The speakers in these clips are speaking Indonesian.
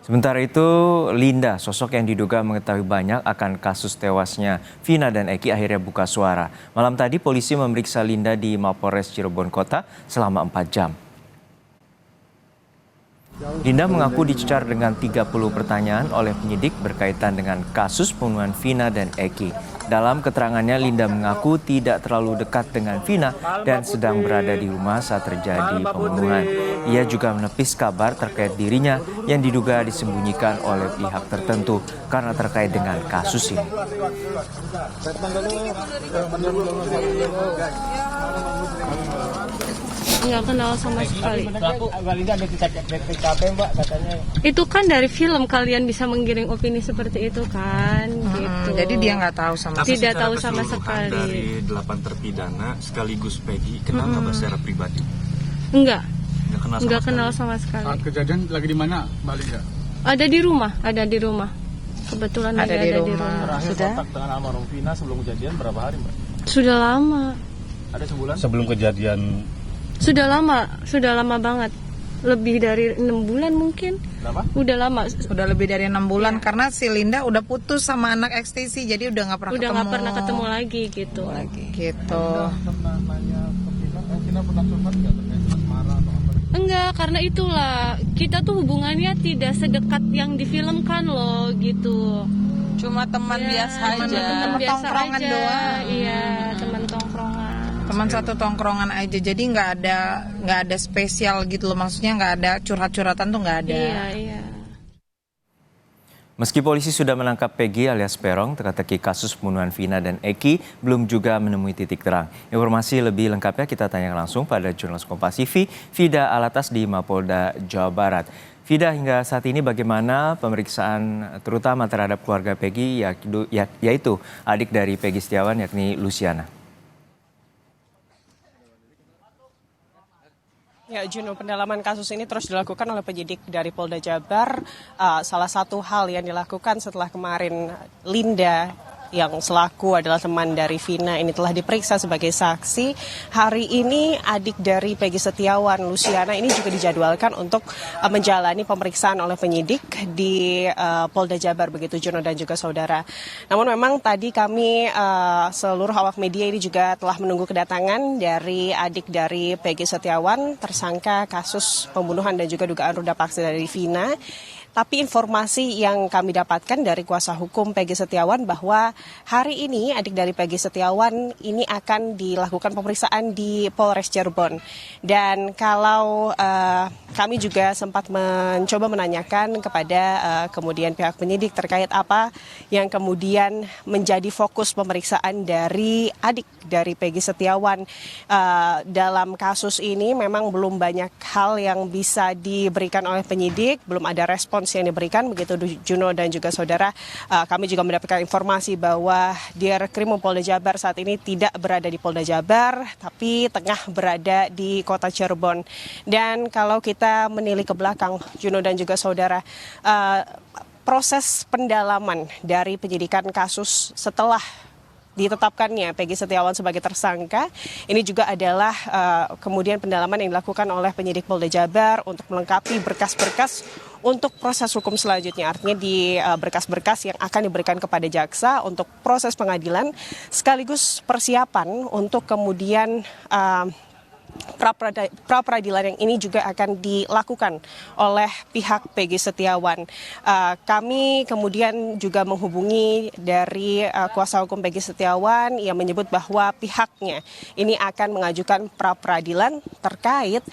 Sementara itu, Linda, sosok yang diduga mengetahui banyak akan kasus tewasnya Vina dan Eki akhirnya buka suara. Malam tadi polisi memeriksa Linda di Mapolres Cirebon Kota selama 4 jam. Linda mengaku dicecar dengan 30 pertanyaan oleh penyidik berkaitan dengan kasus pembunuhan Vina dan Eki. Dalam keterangannya, Linda mengaku tidak terlalu dekat dengan Vina dan sedang berada di rumah saat terjadi pembunuhan. Ia juga menepis kabar terkait dirinya yang diduga disembunyikan oleh pihak tertentu karena terkait dengan kasus ini. Nggak kenal sama sekali. Itu kan dari film kalian bisa menggiring opini seperti itu kan, gitu. Jadi dia nggak tahu sama sekali. Tidak tahu sama sekali. Dari 8 terpidana sekaligus Peggy, kenal nggak secara pribadi? Enggak. Nggak kenal sama sekali. Saat kejadian lagi di mana, Mbak Linda? Ada di rumah. Kebetulan ada di rumah. Terakhir kontak dengan almarhum Vina sebelum kejadian berapa hari, Mbak? Sudah lama. Ada sebulan? Sebelum kejadian. Sudah lama banget. Lebih dari 6 bulan mungkin. Kenapa? Udah lama. Udah lebih dari 6 bulan karena si Linda udah putus sama anak ekstasi, jadi udah nggak pernah ketemu lagi gitu. Gitu. Pernah nanya ke Vina pernah curhat nggak terkait asmara atau apa? Enggak, karena itulah kita tuh hubungannya tidak sedekat yang difilmkan loh gitu. Cuma teman biasa aja. Teman biasa tongkrongan aja. doang. Iya, teman tongkrongan. Teman satu tongkrongan aja, jadi nggak ada spesial gitu loh, maksudnya nggak ada curhat-curhatan tuh nggak ada. Iya. Meski polisi sudah menangkap Peggy alias Peron, teka-teki kasus pembunuhan Vina dan Eki belum juga menemui titik terang. Informasi lebih lengkapnya kita tanyakan langsung pada jurnalis Kompas TV, Vida Alatas di Mapolda, Jawa Barat. Vida, hingga saat ini bagaimana pemeriksaan terutama terhadap keluarga Peggy, yaitu adik dari Peggy Setiawan yakni Luciana? Ya, Juno, pendalaman kasus ini terus dilakukan oleh penyidik dari Polda Jabar. Salah satu hal yang dilakukan setelah kemarin Linda yang selaku adalah teman dari Vina ini telah diperiksa sebagai saksi. Hari ini adik dari Peggy Setiawan, Luciana, ini juga dijadwalkan untuk menjalani pemeriksaan oleh penyidik di Polda Jabar, begitu Juno dan juga saudara. Namun memang tadi kami seluruh awak media ini juga telah menunggu kedatangan dari adik dari Peggy Setiawan, tersangka kasus pembunuhan dan juga dugaan ruda paksa dari Vina. Tapi informasi yang kami dapatkan dari kuasa hukum Peggy Setiawan bahwa hari ini adik dari Peggy Setiawan ini akan dilakukan pemeriksaan di Polres Cirebon. Dan kalau kami juga sempat mencoba menanyakan kepada kemudian pihak penyidik terkait apa yang kemudian menjadi fokus pemeriksaan dari adik dari Peggy Setiawan dalam kasus ini, memang belum banyak hal yang bisa diberikan oleh penyidik, belum ada respons yang diberikan, begitu Juno dan juga saudara. Kami juga mendapatkan informasi bahwa Dirkrim Polda Jabar saat ini tidak berada di Polda Jabar, tapi tengah berada di kota Cirebon. Dan kalau kita menilik ke belakang, Juno dan juga saudara, proses pendalaman dari penyidikan kasus setelah ditetapkannya Peggy Setiawan sebagai tersangka, ini juga adalah kemudian pendalaman yang dilakukan oleh penyidik Polda Jabar untuk melengkapi berkas-berkas untuk proses hukum selanjutnya. Artinya di berkas-berkas yang akan diberikan kepada jaksa untuk proses pengadilan, sekaligus persiapan untuk kemudian pra-peradilan yang ini juga akan dilakukan oleh pihak Peggy Setiawan. Kami kemudian juga menghubungi dari kuasa hukum Peggy Setiawan yang menyebut bahwa pihaknya ini akan mengajukan pra-peradilan terkait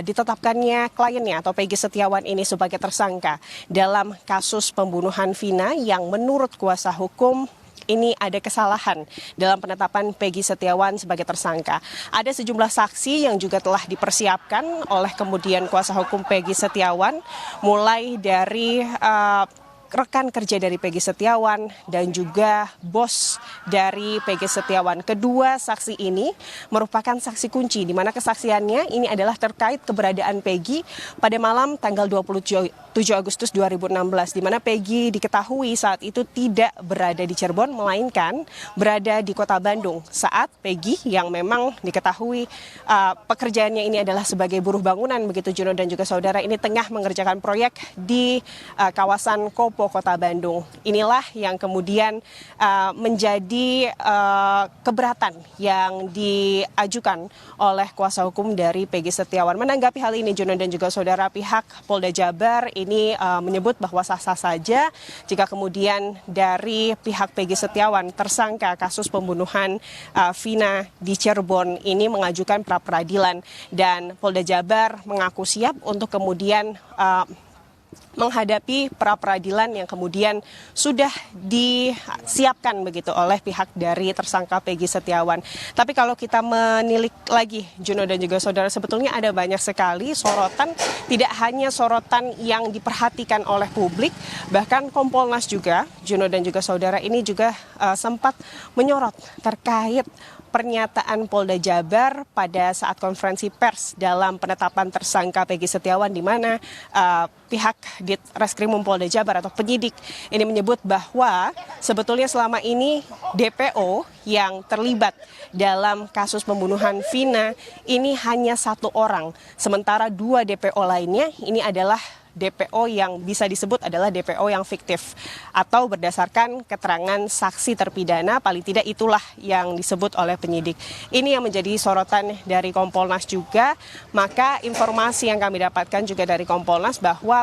ditetapkannya kliennya atau Peggy Setiawan ini sebagai tersangka dalam kasus pembunuhan Vina yang menurut kuasa hukum ini ada kesalahan dalam penetapan Peggy Setiawan sebagai tersangka. Ada sejumlah saksi yang juga telah dipersiapkan oleh kemudian kuasa hukum Peggy Setiawan, mulai dari rekan kerja dari Peggy Setiawan dan juga bos dari Peggy Setiawan. Kedua saksi ini merupakan saksi kunci di mana kesaksiannya ini adalah terkait keberadaan Peggy pada malam tanggal 27 Agustus 2016 di mana Peggy diketahui saat itu tidak berada di Cirebon melainkan berada di Kota Bandung saat Peggy yang memang diketahui pekerjaannya ini adalah sebagai buruh bangunan begitu Juno dan juga saudara ini tengah mengerjakan proyek di kawasan Kopo Kota Bandung. Inilah yang kemudian menjadi keberatan yang diajukan oleh kuasa hukum dari Peggy Setiawan. Menanggapi hal ini Juno dan juga saudara, pihak Polda Jabar ini menyebut bahwa sah-sah saja jika kemudian dari pihak Peggy Setiawan tersangka kasus pembunuhan Vina di Cirebon ini mengajukan pra peradilan dan Polda Jabar mengaku siap untuk kemudian menghadapi pra peradilan yang kemudian sudah disiapkan begitu oleh pihak dari tersangka Peggy Setiawan. Tapi kalau kita menilik lagi Juno dan juga saudara, sebetulnya ada banyak sekali sorotan, tidak hanya sorotan yang diperhatikan oleh publik, bahkan Kompolnas juga Juno dan juga saudara ini juga sempat menyorot terkait pernyataan Polda Jabar pada saat konferensi pers dalam penetapan tersangka Peggy Setiawan di mana pihak Ditreskrimum Polda Jabar atau penyidik ini menyebut bahwa sebetulnya selama ini DPO yang terlibat dalam kasus pembunuhan Vina ini hanya 1 orang, sementara 2 DPO lainnya ini adalah DPO yang bisa disebut adalah DPO yang fiktif atau berdasarkan keterangan saksi terpidana, paling tidak itulah yang disebut oleh penyidik. Ini yang menjadi sorotan dari Kompolnas juga. Maka informasi yang kami dapatkan juga dari Kompolnas bahwa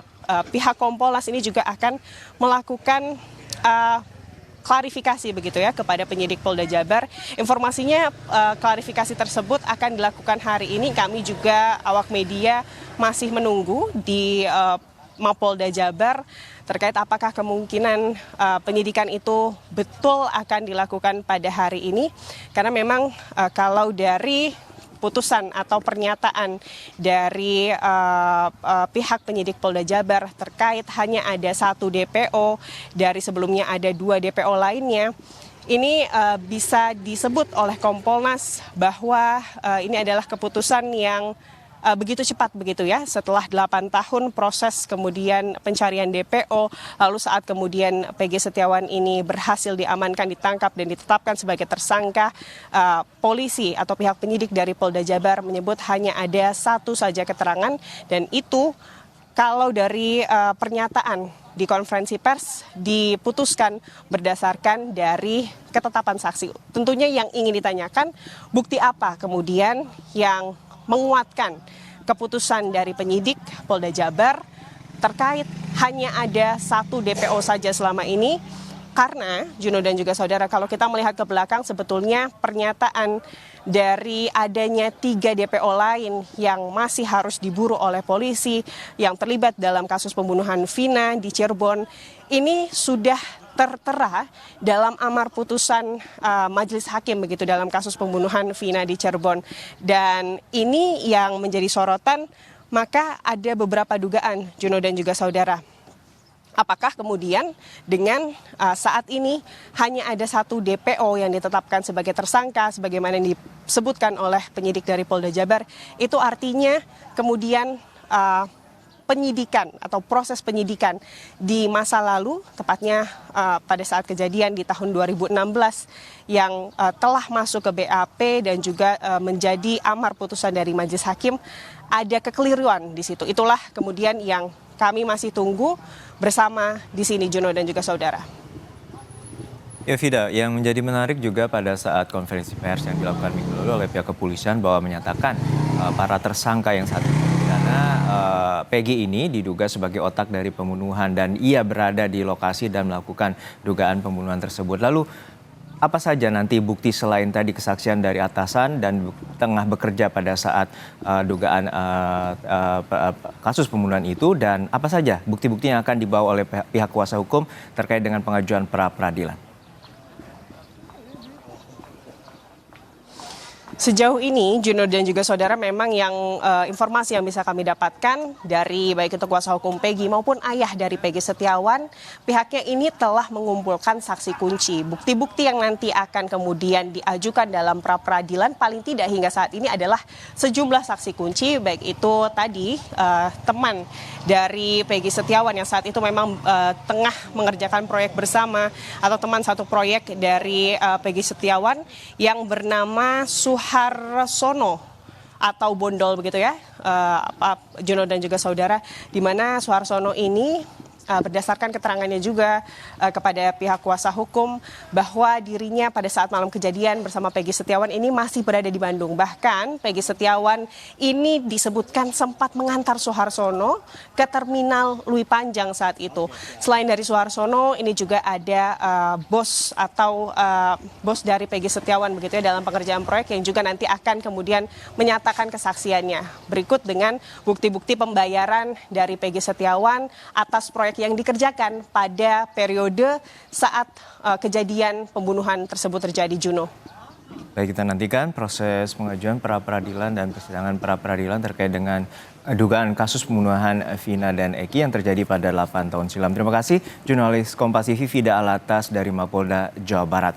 pihak Kompolnas ini juga akan melakukan klarifikasi begitu ya kepada penyidik Polda Jabar. Informasinya klarifikasi tersebut akan dilakukan hari ini. Kami juga awak media masih menunggu di Mapolda Jabar terkait apakah kemungkinan penyidikan itu betul akan dilakukan pada hari ini. Karena memang kalau dari putusan atau pernyataan dari pihak penyidik Polda Jabar terkait hanya ada 1 DPO dari sebelumnya ada 2 DPO lainnya, ini bisa disebut oleh Kompolnas bahwa ini adalah keputusan yang begitu cepat begitu ya, setelah 8 tahun proses kemudian pencarian DPO, lalu saat kemudian Peggy Setiawan ini berhasil diamankan, ditangkap dan ditetapkan sebagai tersangka, polisi atau pihak penyidik dari Polda Jabar menyebut hanya ada 1 saja keterangan dan itu kalau dari pernyataan di konferensi pers diputuskan berdasarkan dari ketetapan saksi. Tentunya yang ingin ditanyakan bukti apa kemudian yang menguatkan keputusan dari penyidik Polda Jabar terkait hanya ada 1 DPO saja selama ini. Karena Juno dan juga saudara, kalau kita melihat ke belakang sebetulnya pernyataan dari adanya 3 DPO lain yang masih harus diburu oleh polisi yang terlibat dalam kasus pembunuhan Vina di Cirebon ini sudah tertera dalam amar putusan majelis hakim begitu dalam kasus pembunuhan Vina di Cirebon. Dan ini yang menjadi sorotan, maka ada beberapa dugaan Juno dan juga saudara. Apakah kemudian dengan saat ini hanya ada 1 DPO yang ditetapkan sebagai tersangka sebagaimana yang disebutkan oleh penyidik dari Polda Jabar, itu artinya kemudian penyidikan atau proses penyidikan di masa lalu, tepatnya pada saat kejadian di tahun 2016 yang telah masuk ke BAP dan juga menjadi amar putusan dari majelis hakim, ada kekeliruan di situ. Itulah kemudian yang kami masih tunggu bersama di sini Juno dan juga saudara. Ya Vida, yang menjadi menarik juga pada saat konferensi pers yang dilakukan minggu lalu oleh pihak kepolisian bahwa menyatakan para tersangka yang saat ini dipidana, Peggy ini diduga sebagai otak dari pembunuhan dan ia berada di lokasi dan melakukan dugaan pembunuhan tersebut. Lalu apa saja nanti bukti selain tadi kesaksian dari atasan dan tengah bekerja pada saat dugaan kasus pembunuhan itu, dan apa saja bukti-bukti yang akan dibawa oleh pihak kuasa hukum terkait dengan pengajuan pra peradilan? Sejauh ini, Juno dan juga saudara, memang yang informasi yang bisa kami dapatkan dari baik itu kuasa hukum Peggy maupun ayah dari Peggy Setiawan, pihaknya ini telah mengumpulkan saksi kunci. Bukti-bukti yang nanti akan kemudian diajukan dalam pra-peradilan paling tidak hingga saat ini adalah sejumlah saksi kunci, baik itu tadi teman dari Peggy Setiawan yang saat itu memang tengah mengerjakan proyek bersama, atau teman satu proyek dari Peggy Setiawan yang bernama Suharsono atau Bondol begitu ya, Jono dan juga saudara, di mana Suharsono ini berdasarkan keterangannya juga kepada pihak kuasa hukum bahwa dirinya pada saat malam kejadian bersama Peggy Setiawan ini masih berada di Bandung. Bahkan Peggy Setiawan ini disebutkan sempat mengantar Suharsono ke terminal Lui Panjang saat itu. Selain dari Suharsono, ini juga ada bos atau bos dari Peggy Setiawan begitu ya dalam pengerjaan proyek yang juga nanti akan kemudian menyatakan kesaksiannya. Berikut dengan bukti-bukti pembayaran dari Peggy Setiawan atas proyek yang dikerjakan pada periode saat kejadian pembunuhan tersebut terjadi, Juno. Baik, kita nantikan proses pengajuan pra-peradilan dan persidangan pra-peradilan terkait dengan dugaan kasus pembunuhan Vina dan Eki yang terjadi pada 8 tahun silam. Terima kasih jurnalis Kompas TV Fida Alatas dari Mapolda Jawa Barat.